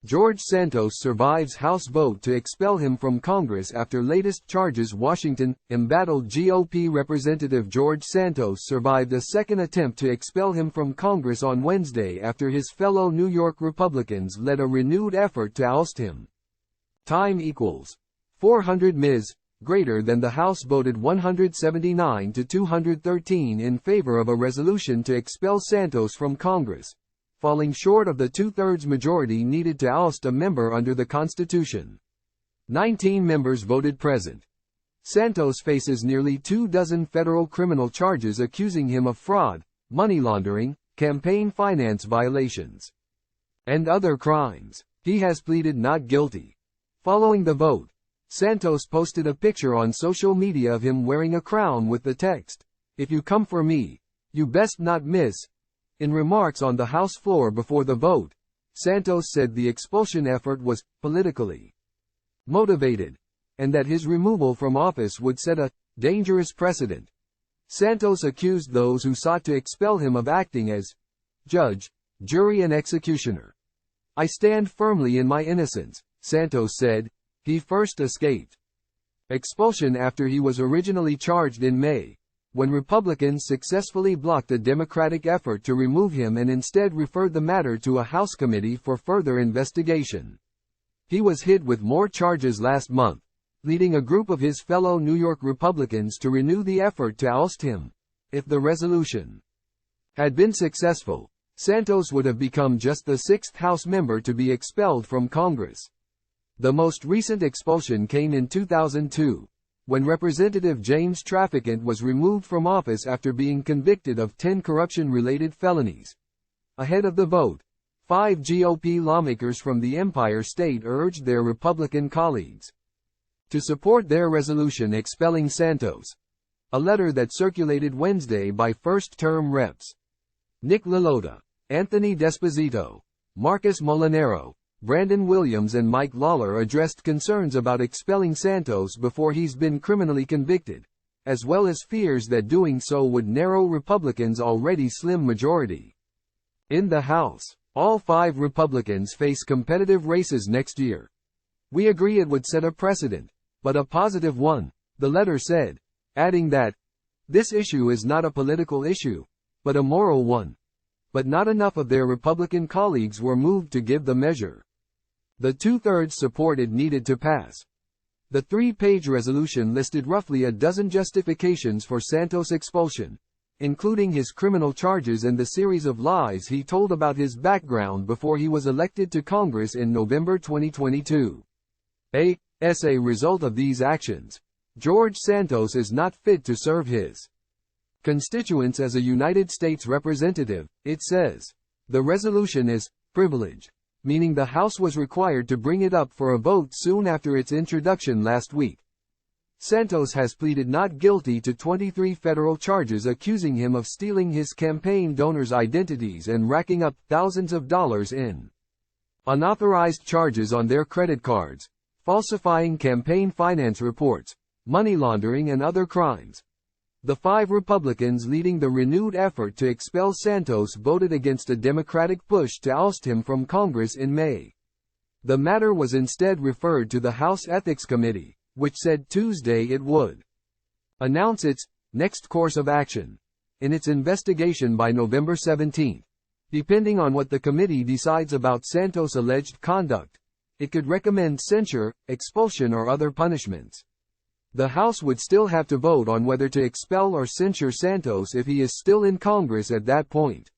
George Santos survives House vote to expel him from Congress after latest charges. Washington, embattled GOP Representative George Santos survived a second attempt to expel him from Congress on Wednesday after his fellow New York Republicans led a renewed effort to oust him. Time equals 400 Ms. greater than the House voted 179 to 213 in favor of a resolution to expel Santos from Congress, falling short of the two-thirds majority needed to oust a member under the Constitution. 19 members voted present. Santos faces nearly 24 federal criminal charges accusing him of fraud, money laundering, campaign finance violations, and other crimes. He has pleaded not guilty. Following the vote, Santos posted a picture on social media of him wearing a crown with the text, "If you come for me, you best not miss." In remarks on the House floor before the vote, Santos said the expulsion effort was politically motivated, and that his removal from office would set a dangerous precedent. Santos accused those who sought to expel him of acting as judge, jury and executioner. "I stand firmly in my innocence," Santos said. He first escaped expulsion after he was originally charged in May, when Republicans successfully blocked a Democratic effort to remove him and instead referred the matter to a House committee for further investigation. He was hit with more charges last month, leading a group of his fellow New York Republicans to renew the effort to oust him. If the resolution had been successful, Santos would have become just the sixth House member to be expelled from Congress. The most recent expulsion came in 2002. When Representative James Traficant was removed from office after being convicted of 10 corruption-related felonies. Ahead of the vote, 5 GOP lawmakers from the Empire State urged their Republican colleagues to support their resolution expelling Santos. A letter that circulated Wednesday by first-term reps Nick LaLota, Anthony Desposito, Marcus Molinaro, Brandon Williams and Mike Lawler addressed concerns about expelling Santos before he's been criminally convicted, as well as fears that doing so would narrow Republicans' already slim majority. In the House, all 5 Republicans face competitive races next year. "We agree it would set a precedent, but a positive one," the letter said, adding that, "This issue is not a political issue, but a moral one." But not enough of their Republican colleagues were moved to give the measure the two-thirds support it needed to pass. The 3-page resolution listed roughly a dozen justifications for Santos' expulsion, including his criminal charges and the series of lies he told about his background before he was elected to Congress in November 2022. As a result of these actions, George Santos is not fit to serve his constituents as a United States representative, it says. The resolution is privileged, meaning the House was required to bring it up for a vote soon after its introduction last week. Santos has pleaded not guilty to 23 federal charges accusing him of stealing his campaign donors' identities and racking up thousands of dollars in unauthorized charges on their credit cards, falsifying campaign finance reports, money laundering and other crimes. The 5 Republicans leading the renewed effort to expel Santos voted against a Democratic push to oust him from Congress in May. The matter was instead referred to the House Ethics Committee, which said Tuesday it would announce its next course of action in its investigation by November 17. Depending on what the committee decides about Santos' alleged conduct, it could recommend censure, expulsion or other punishments. The House would still have to vote on whether to expel or censure Santos if he is still in Congress at that point.